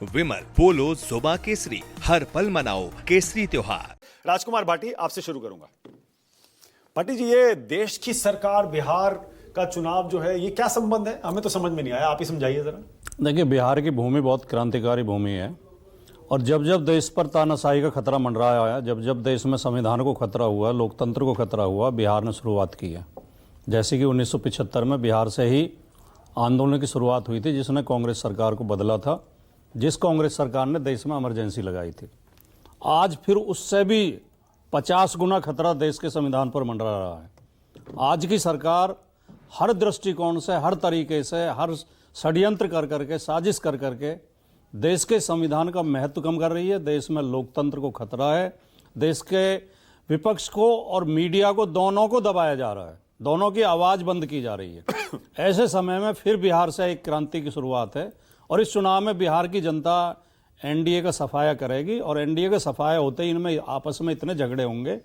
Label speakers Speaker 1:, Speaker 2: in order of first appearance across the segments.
Speaker 1: विमल पोलो जुबा केसरी, हर पल मनाओ केसरी त्योहार।
Speaker 2: राजकुमार भाटी, आपसे शुरू करूंगा। भाटी जी, ये देश की सरकार बिहार का चुनाव जो है, ये क्या संबंध है? हमें तो समझ में नहीं आया, आप ही समझाइए जरा।
Speaker 3: देखिए, बिहार की भूमि बहुत क्रांतिकारी भूमि है और जब जब देश पर तानाशाही का खतरा मंडराया है, जब जब देश में संविधान को खतरा हुआ, लोकतंत्र को खतरा हुआ, बिहार ने शुरुआत की है। जैसे कि 1975 में बिहार से ही आंदोलन की शुरुआत हुई थी, जिसने कांग्रेस सरकार को बदला था, जिस कांग्रेस सरकार ने देश में इमरजेंसी लगाई थी। आज फिर उससे भी 50 गुना खतरा देश के संविधान पर मंडरा रहा है। आज की सरकार हर दृष्टिकोण से, हर तरीके से, हर षड्यंत्र कर करके, साजिश कर करके देश के संविधान का महत्व कम कर रही है। देश में लोकतंत्र को खतरा है। देश के विपक्ष को और मीडिया को, दोनों को दबाया जा रहा है, दोनों की आवाज़ बंद की जा रही है। ऐसे समय में फिर बिहार से एक क्रांति की शुरुआत है और इस चुनाव में बिहार की जनता एनडीए का सफाया करेगी और एनडीए का सफाया होते ही इनमें आपस में इतने झगड़े होंगे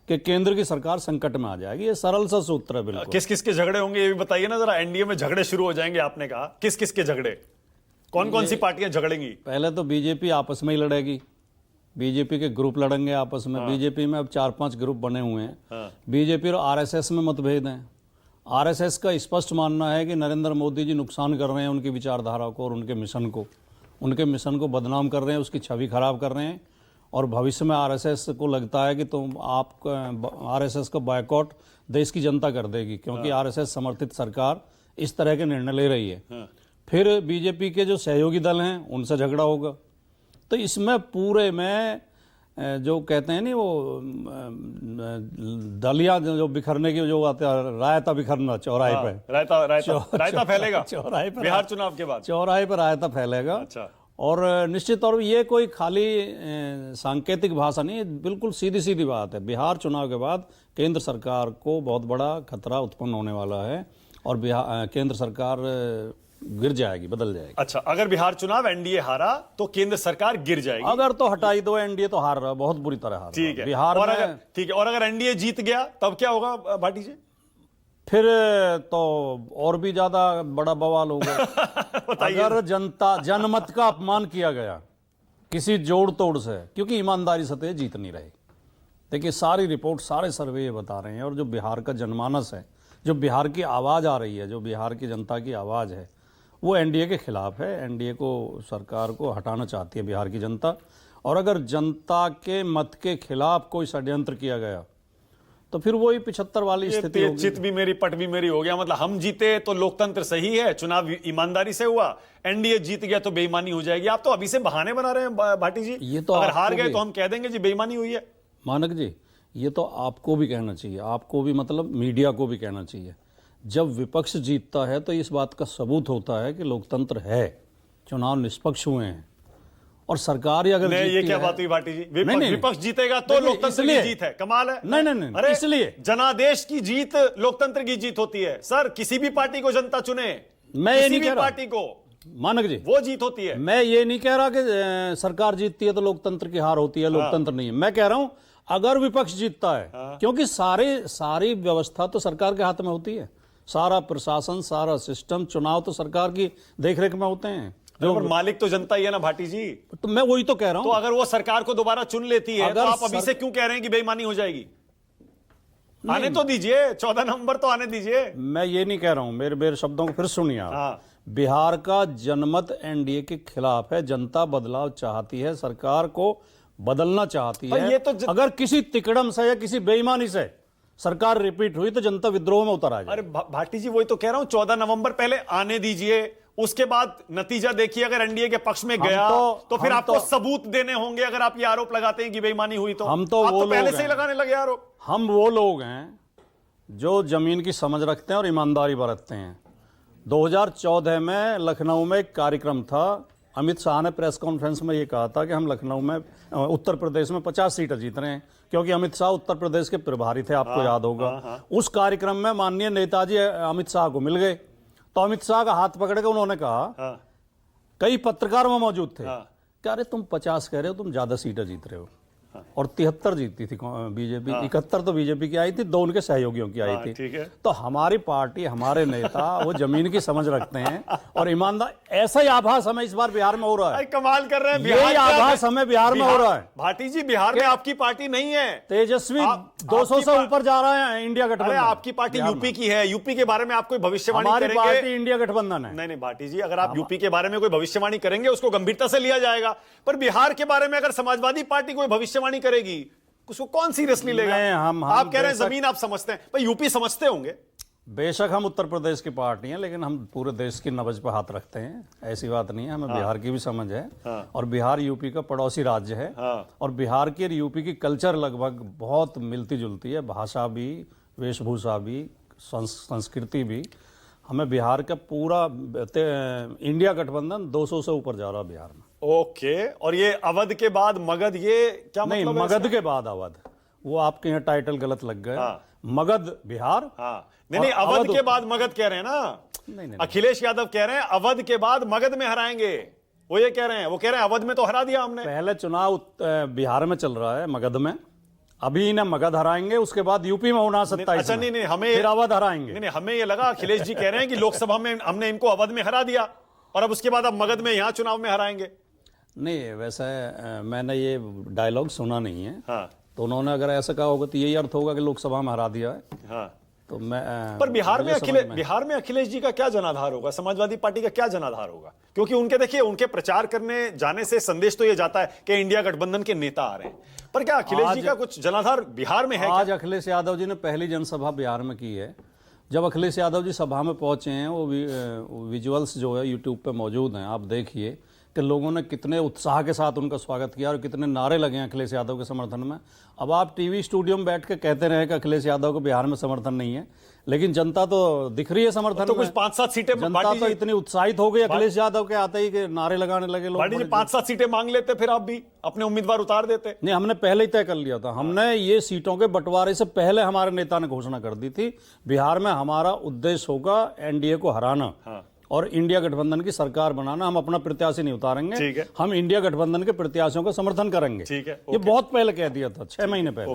Speaker 3: कि केंद्र की सरकार संकट में आ जाएगी। ये सरल सा सूत्र है। बिल्कुल।
Speaker 2: किस किस के झगड़े होंगे ये भी बताइए ना जरा। एनडीए में झगड़े शुरू हो जाएंगे, आपने कहा, किस किस के झगड़े, कौन कौन सी पार्टियां झगड़ेंगी?
Speaker 3: पहले तो बीजेपी आपस में ही लड़ेगी, बीजेपी के ग्रुप लड़ेंगे आपस में। बीजेपी में अब 4-5 ग्रुप बने हुए हैं। बीजेपी और आरएसएस में मतभेद हैं। आरएसएस का स्पष्ट मानना है कि नरेंद्र मोदी जी नुकसान कर रहे हैं उनकी विचारधारा को और उनके मिशन को बदनाम कर रहे हैं, उसकी छवि खराब कर रहे हैं और भविष्य में आरएसएस को लगता है कि आप आरएसएस का बायकॉट देश की जनता कर देगी, क्योंकि आरएसएस समर्थित सरकार इस तरह के निर्णय ले रही है। फिर बीजेपी के जो सहयोगी दल हैं उनसे झगड़ा होगा। तो इसमें पूरे में जो कहते हैं नहीं, वो दलिया जो बिखरने की जो आते हैं, रायता बिखरना चौराहे पे,
Speaker 2: रायता फैलेगा
Speaker 3: चौराहे पे,
Speaker 2: बिहार चुनाव के बाद
Speaker 3: चौराहे पर रायता फैलेगा।
Speaker 2: अच्छा।
Speaker 3: और निश्चित तौर पर ये कोई खाली सांकेतिक भाषा नहीं है, बिल्कुल सीधी सीधी बात है। बिहार चुनाव के बाद केंद्र सरकार को बहुत बड़ा खतरा उत्पन्न होने वाला है और केंद्र सरकार गिर जाएगी, बदल जाएगी।
Speaker 2: अच्छा, अगर बिहार चुनाव एनडीए हारा तो केंद्र सरकार गिर जाएगी।
Speaker 3: अगर तो हटाई दो, एनडीए तो हार रहा है, बहुत बुरी तरह हार रहा है।
Speaker 2: ठीक है।
Speaker 3: बिहार
Speaker 2: और
Speaker 3: में
Speaker 2: अगर ठीक है, और अगर एनडीए जीत गया तब क्या होगा भाटी जी?
Speaker 3: फिर तो और भी ज्यादा बड़ा बवाल होगा। अगर जनमत का अपमान किया गया किसी जोड़ तोड़ से, क्योंकि ईमानदारी से तो ये जीत नहीं रहे। देखिए, सारी रिपोर्ट, सारे सर्वे ये बता रहे हैं और जो बिहार का जनमानस है, जो बिहार की आवाज आ रही है, जो बिहार की जनता की आवाज है, वो एनडीए के खिलाफ है। एनडीए को, सरकार को हटाना चाहती है बिहार की जनता। और अगर जनता के मत के खिलाफ कोई षड्यंत्र किया गया तो फिर वही 75 वाली स्थिति होगी।
Speaker 2: चित भी मेरी पट भी मेरी हो गया। मतलब हम जीते तो लोकतंत्र सही है, चुनाव ईमानदारी से हुआ, एनडीए जीत गया तो बेईमानी हो जाएगी। आप तो अभी से बहाने बना रहे हैं भाटी जी।
Speaker 3: ये तो
Speaker 2: अगर हार गए तो हम कह देंगे जी बेईमानी हुई है।
Speaker 3: मानक जी, ये तो आपको भी कहना चाहिए, आपको भी, मतलब मीडिया को भी कहना चाहिए। जब विपक्ष जीतता है तो इस बात का सबूत होता है कि लोकतंत्र है, चुनाव निष्पक्ष हुए हैं। और सरकार ही अगर
Speaker 2: ये क्या बात हुई भाटी जी? विपक्ष जीतेगा तो लोकतंत्र की जीत है? कमाल है।
Speaker 3: नहीं,
Speaker 2: अरे
Speaker 3: इसलिए
Speaker 2: जनादेश की जीत लोकतंत्र की जीत होती है सर। किसी भी पार्टी को जनता चुने,
Speaker 3: मैं ये नहीं कह रहा,
Speaker 2: पार्टी को,
Speaker 3: मानक जी,
Speaker 2: वो जीत होती है।
Speaker 3: मैं ये नहीं कह रहा कि सरकार जीतती है तो लोकतंत्र की हार होती है, लोकतंत्र नहीं है। मैं कह रहा हूं अगर विपक्ष जीतता है, क्योंकि सारी व्यवस्था तो सरकार के हाथ में होती है, सारा प्रशासन, सारा सिस्टम, चुनाव तो सरकार की देखरेख में होते हैं।
Speaker 2: जो मालिक तो जनता ही है ना भाटी जी।
Speaker 3: तो मैं वही तो कह रहा हूं।
Speaker 2: तो अगर वो सरकार को दोबारा चुन लेती है तो आप अभी से क्यों कह रहे हैं कि बेईमानी हो जाएगी? आने तो दीजिए, 14 नवंबर तो आने दीजिए।
Speaker 3: मैं ये नहीं कह रहा हूं, मेरे शब्दों को फिर सुनिए आप। बिहार का जनमत एनडीए के खिलाफ है। जनता बदलाव चाहती है, सरकार को बदलना चाहती है।
Speaker 2: ये तो
Speaker 3: अगर किसी तिकड़म से या किसी बेईमानी से सरकार रिपीट हुई तो जनता विद्रोह में उतर आ जाए।
Speaker 2: अरे भाटी जी, वही तो कह रहा हूं, 14 नवंबर पहले आने दीजिए, उसके बाद नतीजा देखिए। अगर एनडीए के पक्ष में गया तो फिर आपको सबूत देने होंगे। अगर आप ये आरोप लगाते हैं कि बेईमानी हुई तो
Speaker 3: हम तो
Speaker 2: आप
Speaker 3: वो
Speaker 2: तो पहले
Speaker 3: लोग
Speaker 2: से ही लगाने लगे आरोप।
Speaker 3: हम वो लोग हैं जो जमीन की समझ रखते हैं और ईमानदारी बरतते हैं। 2014 में लखनऊ में एक कार्यक्रम था। अमित शाह ने प्रेस कॉन्फ्रेंस में ये कहा था कि हम लखनऊ में, उत्तर प्रदेश में 50 सीटें जीत रहे हैं, क्योंकि अमित शाह उत्तर प्रदेश के प्रभारी थे, आपको याद होगा। उस कार्यक्रम में माननीय नेताजी अमित शाह को मिल गए तो अमित शाह का हाथ पकड़ के उन्होंने कहा, कई पत्रकार वहां मौजूद थे, कि अरे तुम 50 कह रहे हो, तुम ज्यादा सीटें जीत रहे हो। और 73 जीती थी बीजेपी, 71 तो बीजेपी की आई थी, 2 उनके सहयोगियों की आई थी।
Speaker 2: ठीक है।
Speaker 3: तो हमारी पार्टी, हमारे नेता वो जमीन की समझ रखते हैं और ईमानदार। ऐसा ही आभास हमें इस बार बिहार में हो रहा है।
Speaker 2: कमाल कर रहे हैं।
Speaker 3: यही आभास हमें बिहार में हो रहा है।
Speaker 2: भाटी जी, बिहार में आपकी पार्टी नहीं है।
Speaker 3: तेजस्वी 200 से ऊपर जा रहा है इंडिया
Speaker 2: अरे
Speaker 3: गठबंधन।
Speaker 2: आपकी पार्टी यूपी की है, यूपी के बारे में आप कोई भविष्यवाणी
Speaker 3: हमारी
Speaker 2: करेंगे?
Speaker 3: पार्टी इंडिया गठबंधन है।
Speaker 2: नहीं भाटी जी, अगर आप यूपी के बारे में कोई भविष्यवाणी करेंगे उसको गंभीरता से लिया जाएगा, पर बिहार के बारे में अगर समाजवादी पार्टी कोई भविष्यवाणी करेगी उसको कौन सीरियसली लेगा? आप कह रहे हैं जमीन आप समझते हैं, पर यूपी समझते होंगे।
Speaker 3: बेशक हम उत्तर प्रदेश की पार्टी हैं, लेकिन हम पूरे देश की नब्ज पर हाथ रखते हैं, ऐसी बात नहीं है। हमें बिहार की भी समझ है। और बिहार यूपी का पड़ोसी राज्य है। और बिहार की और यूपी की कल्चर लगभग बहुत मिलती जुलती है, भाषा भी, वेशभूषा भी, संस्कृति भी। हमें बिहार का पूरा इंडिया गठबंधन 200 से ऊपर जा रहा है बिहार में।
Speaker 2: ओके, और ये अवध के बाद मगध, ये क्या
Speaker 3: नहीं,
Speaker 2: मतलब है?
Speaker 3: मगध के बाद अवध, वो आपके यहाँ टाइटल गलत लग गया। मगध बिहार।
Speaker 2: नहीं, अवध के बाद मगध कह रहे हैं ना।
Speaker 3: नहीं,
Speaker 2: अखिलेश यादव कह रहे हैं अवध के बाद मगध में हराएंगे, वो ये कह रहे हैं। वो कह रहे हैं अवध में तो हरा दिया हमने।
Speaker 3: पहले चुनाव बिहार में चल रहा है, मगध में। अभी ना मगध हराएंगे, उसके बाद यूपी में होना 27।
Speaker 2: अच्छा, नहीं, हमें
Speaker 3: फिर अवध हराएंगे।
Speaker 2: नहीं, हमें ये लगा अखिलेश जी कह रहे हैं कि लोकसभा में हमने इनको अवध में हरा दिया और अब उसके बाद अब मगध में यहाँ चुनाव में हराएंगे।
Speaker 3: नहीं, वैसे मैंने ये डायलॉग सुना नहीं है। तो उन्होंने अगर ऐसा कहा होगा तो यही अर्थ होगा कि लोकसभा में हरा दिया है। तो मैं
Speaker 2: पर बिहार में अखिलेश जी का क्या जनाधार होगा, समाजवादी पार्टी का क्या जनाधार होगा? क्योंकि उनके, देखिए, उनके प्रचार करने जाने से संदेश तो ये जाता है कि इंडिया गठबंधन के नेता आ रहे हैं, पर क्या अखिलेश जी का कुछ जनाधार बिहार में है?
Speaker 3: आज अखिलेश यादव जी ने पहली जनसभा बिहार में की है। जब अखिलेश यादव जी सभा में पहुंचे हैं, वो विजुअल्स जो है यूट्यूब पे मौजूद हैं, आप देखिए कि लोगों ने कितने उत्साह के साथ उनका स्वागत किया और कितने नारे लगे हैं अखिलेश यादव के समर्थन में। अब आप टीवी स्टूडियो में बैठ के कहते रहे कि अखिलेश यादव को बिहार में समर्थन नहीं है, लेकिन जनता तो दिख रही है समर्थन।
Speaker 2: तो कुछ 5-7 सीटें
Speaker 3: जनता तो इतनी उत्साहित हो गई अखिलेश यादव के आते ही कि नारे लगाने लगे लोग।
Speaker 2: 5-7 सीटें मांग लेते, फिर आप भी अपने उम्मीदवार उतार देते।
Speaker 3: नहीं, हमने पहले ही तय कर लिया था। हमने ये सीटों के बंटवारे से पहले हमारे नेता ने घोषणा कर दी थी, बिहार में हमारा उद्देश्य होगा एनडीए को हराना और इंडिया गठबंधन की सरकार बनाना। हम अपना प्रत्याशी नहीं उतारेंगे, हम इंडिया गठबंधन के प्रत्याशियों का समर्थन करेंगे।
Speaker 2: ठीक है,
Speaker 3: ये बहुत पहले कह दिया था, 6 महीने पहले।